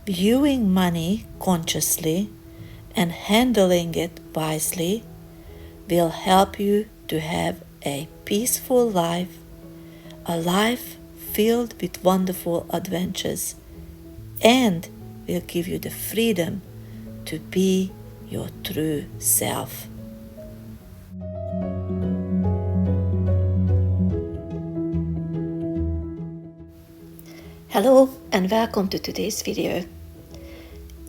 Viewing money consciously and handling it wisely will help you to have a peaceful life, a life filled with wonderful adventures, and will give you the freedom to be your true self. Hello and welcome to today's video.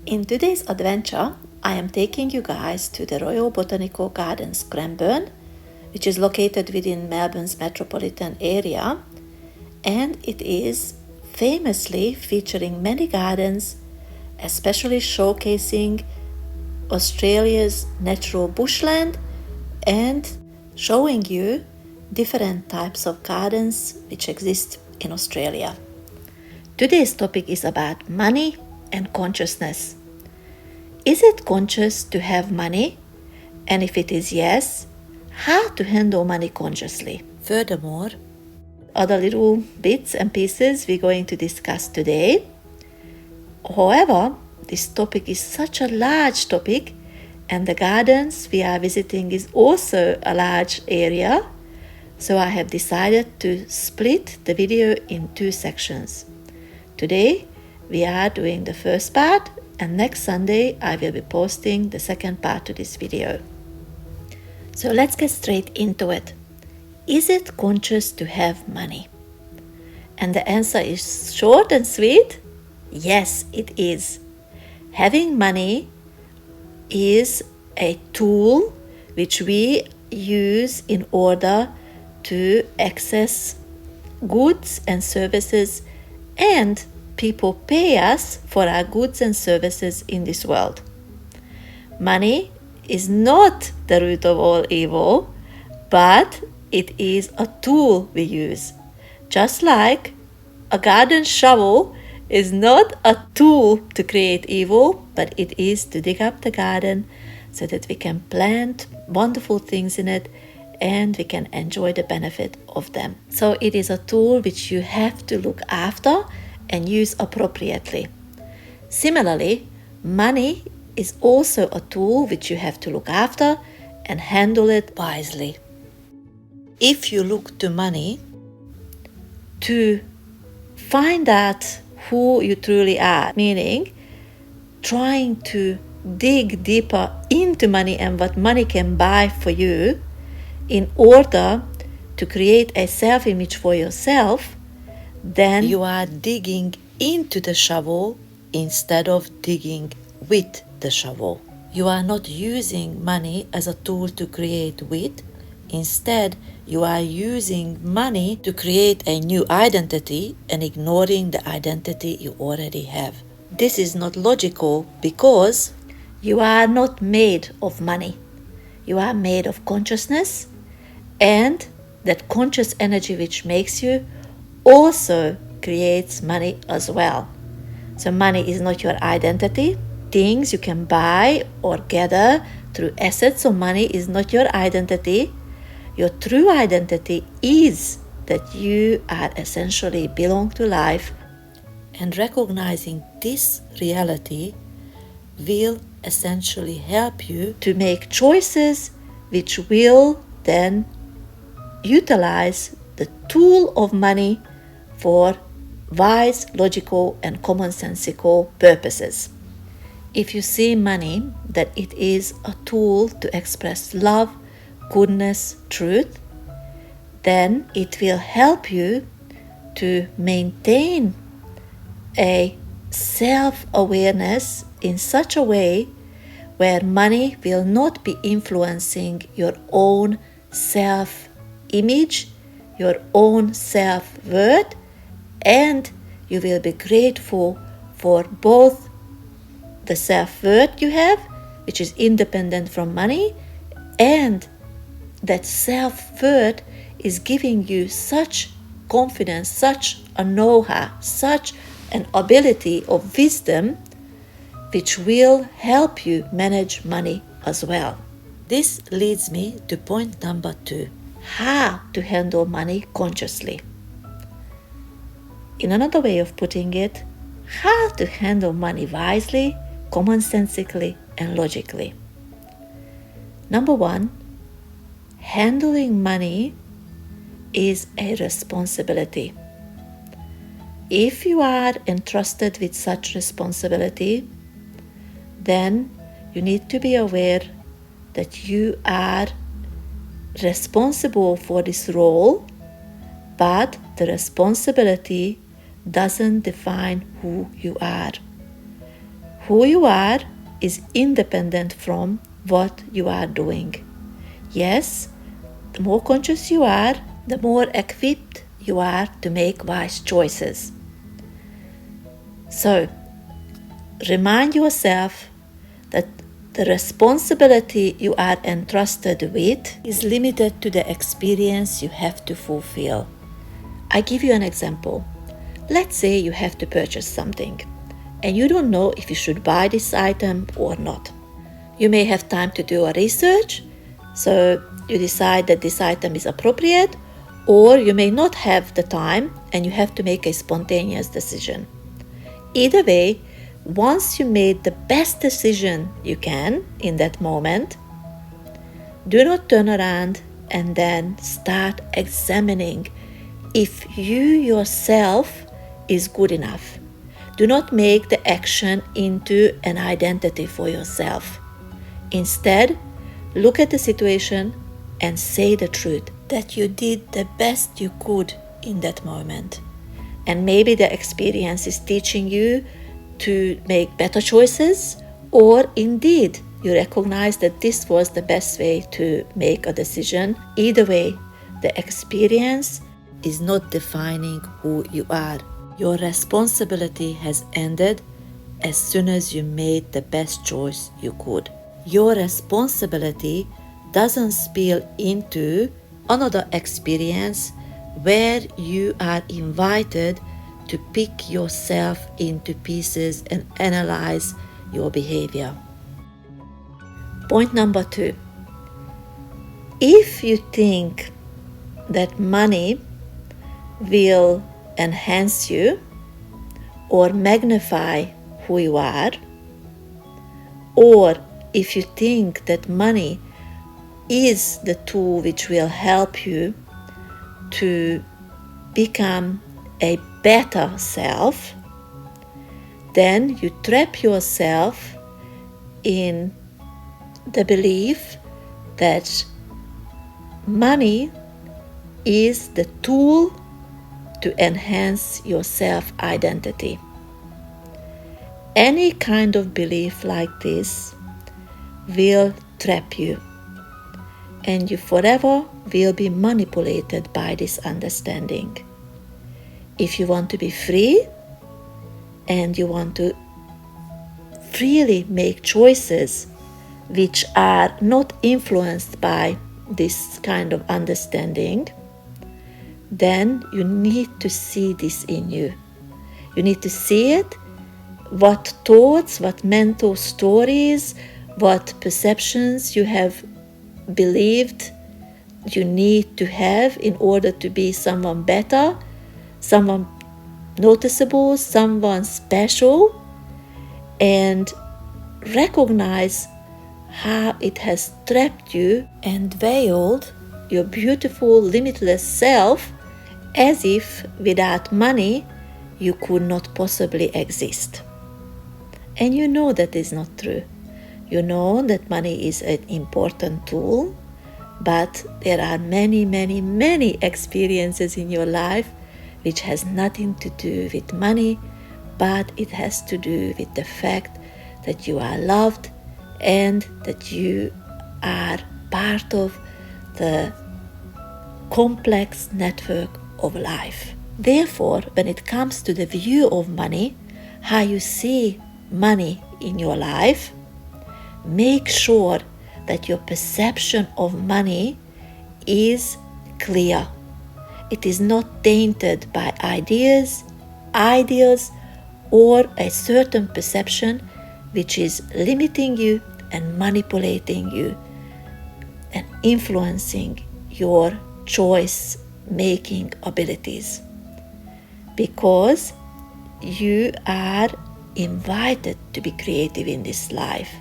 In today's adventure, I am taking you guys to the Royal Botanical Gardens, Cranbourne, which is located within Melbourne's metropolitan area, and it is famously featuring many gardens, especially showcasing Australia's natural bushland and showing you different types of gardens which exist in Australia. Today's topic is about money and consciousness. Is it conscious to have money? And if it is yes, how to handle money consciously? Furthermore, other little bits and pieces we're going to discuss today. However, this topic is such a large topic, and the gardens we are visiting is also a large area, so I have decided to split the video in two sections. Today we are doing the first part, and next Sunday I will be posting the second part to this video. So let's get straight into it. Is it conscious to have money? And the answer is short and sweet. Yes, it is. Having money is a tool which we use in order to access goods and services, and people pay us for our goods and services in this world. Money is not the root of all evil, but it is a tool we use. Just like a garden shovel is not a tool to create evil, but it is to dig up the garden so that we can plant wonderful things in it and we can enjoy the benefit of them. So it is a tool which you have to look after and use appropriately. Similarly, money is also a tool which you have to look after and handle it wisely. If you look to money to find out who you truly are, meaning trying to dig deeper into money and what money can buy for you in order to create a self-image for yourself, then you are digging into the shovel instead of digging with the shovel. You are not using money as a tool to create with. Instead, you are using money to create a new identity and ignoring the identity you already have. This is not logical because you are not made of money. You are made of consciousness, and that conscious energy which makes you also creates money as well. So money is not your identity. Things you can buy or gather through assets or money is not your identity. Your true identity is that you are essentially belong to life, and recognizing this reality will essentially help you to make choices which will then utilize the tool of money for wise, logical, and commonsensical purposes. If you see money that it is a tool to express love, goodness, truth, then it will help you to maintain a self-awareness in such a way where money will not be influencing your own self-image, your own self-worth, and you will be grateful for both the self-worth you have, which is independent from money, and that self-worth is giving you such confidence, such a know-how, such an ability of wisdom which will help you manage money as well. This leads me to point number 2, how to handle money consciously. In another way of putting it, how to handle money wisely, commonsensically, and logically. Number one, handling money is a responsibility. If you are entrusted with such responsibility, then you need to be aware that you are responsible for this role, but the responsibility doesn't define who you are. Who you are is independent from what you are doing. Yes, the more conscious you are, the more equipped you are to make wise choices. So, remind yourself that the responsibility you are entrusted with is limited to the experience you have to fulfill. I give you an example. Let's say you have to purchase something and you don't know if you should buy this item or not. You may have time to do a research, so you decide that this item is appropriate, or you may not have the time and you have to make a spontaneous decision. Either way, once you made the best decision you can in that moment, do not turn around and then start examining if you yourself is good enough. Do not make the action into an identity for yourself. Instead, look at the situation and say the truth, that you did the best you could in that moment. And maybe the experience is teaching you to make better choices, or indeed you recognize that this was the best way to make a decision. Either way, the experience is not defining who you are. Your responsibility has ended as soon as you made the best choice you could. Your responsibility doesn't spill into another experience where you are invited to pick yourself into pieces and analyze your behavior. Point number 2. If you think that money will enhance you or magnify who you are, or if you think that money is the tool which will help you to become a better self, then you trap yourself in the belief that money is the tool to enhance your self-identity. Any kind of belief like this will trap you, and you forever will be manipulated by this understanding. If you want to be free and you want to freely make choices which are not influenced by this kind of understanding, then you need to see this in you. You need to see it, what thoughts, what mental stories, what perceptions you have believed you need to have in order to be someone better, someone noticeable, someone special, and recognize how it has trapped you and veiled your beautiful, limitless self, as if without money you could not possibly exist. And you know that is not true. You know that money is an important tool, but there are many, many, many experiences in your life which has nothing to do with money, but it has to do with the fact that you are loved and that you are part of the complex network of life. Therefore, when it comes to the view of money, how you see money in your life, make sure that your perception of money is clear. It is not tainted by ideas, ideals, or a certain perception which is limiting you and manipulating you and influencing your choice-making abilities. Because you are invited to be creative in this life.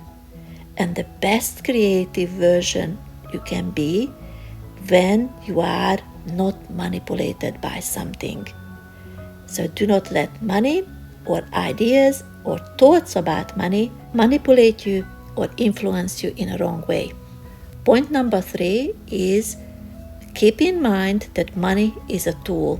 And the best creative version you can be when you are not manipulated by something. So do not let money or ideas or thoughts about money manipulate you or influence you in a wrong way. Point number 3 is keep in mind that money is a tool.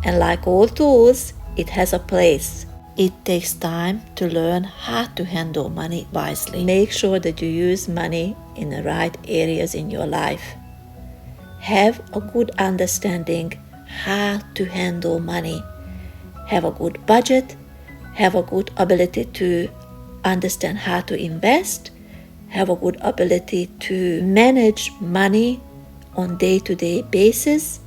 And like all tools, it has a place. It takes time to learn how to handle money wisely. Make sure that you use money in the right areas in your life. Have a good understanding how to handle money. Have a good budget. Have a good ability to understand how to invest. Have a good ability to manage money on day-to-day basis.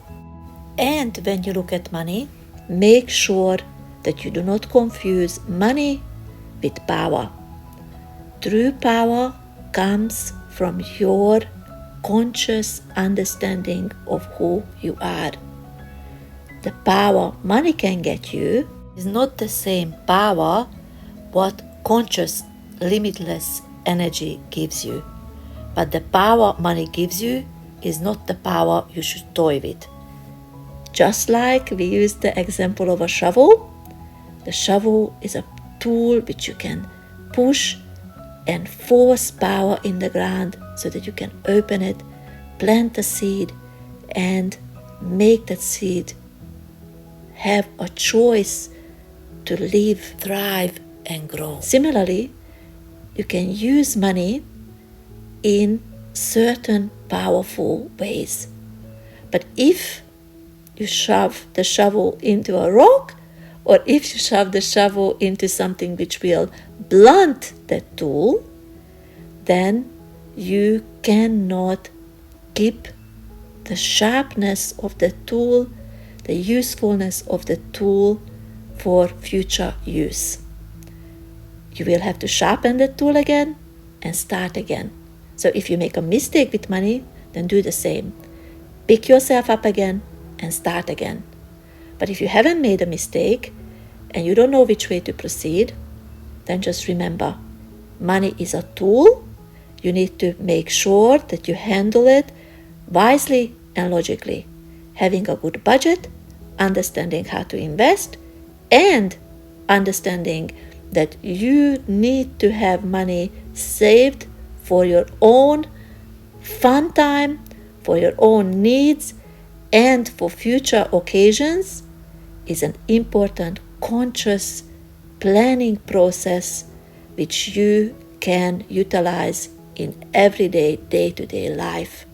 And when you look at money, make sure that you do not confuse money with power. True power comes from your conscious understanding of who you are. The power money can get you is not the same power what conscious, limitless energy gives you. But the power money gives you is not the power you should toy with. Just like we used the example of a shovel, the shovel is a tool which you can push and force power in the ground so that you can open it, plant a seed, and make that seed have a choice to live, thrive, and grow. Similarly, you can use money in certain powerful ways. But if you shove the shovel into a rock, or if you shove the shovel into something which will blunt that tool, then you cannot keep the sharpness of the tool, the usefulness of the tool for future use. You will have to sharpen the tool again and start again. So if you make a mistake with money, then do the same. Pick yourself up again and start again. But if you haven't made a mistake and you don't know which way to proceed, then just remember, money is a tool. You need to make sure that you handle it wisely and logically, having a good budget, understanding how to invest, and understanding that you need to have money saved for your own fun time, for your own needs, and for future occasions is an important conscious planning process which you can utilize in everyday, day-to-day life.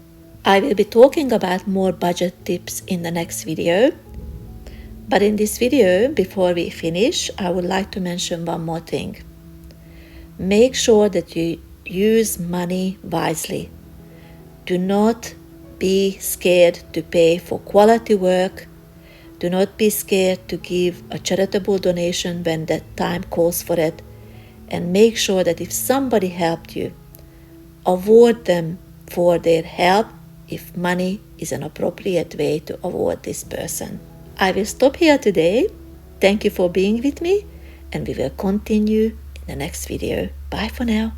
I will be talking about more budget tips in the next video. But in this video, before we finish, I would like to mention one more thing. Make sure that you use money wisely. Do not be scared to pay for quality work. Do not be scared to give a charitable donation when that time calls for it. And make sure that if somebody helped you, award them for their help if money is an appropriate way to award this person. I will stop here today. Thank you for being with me, and we will continue in the next video. Bye for now.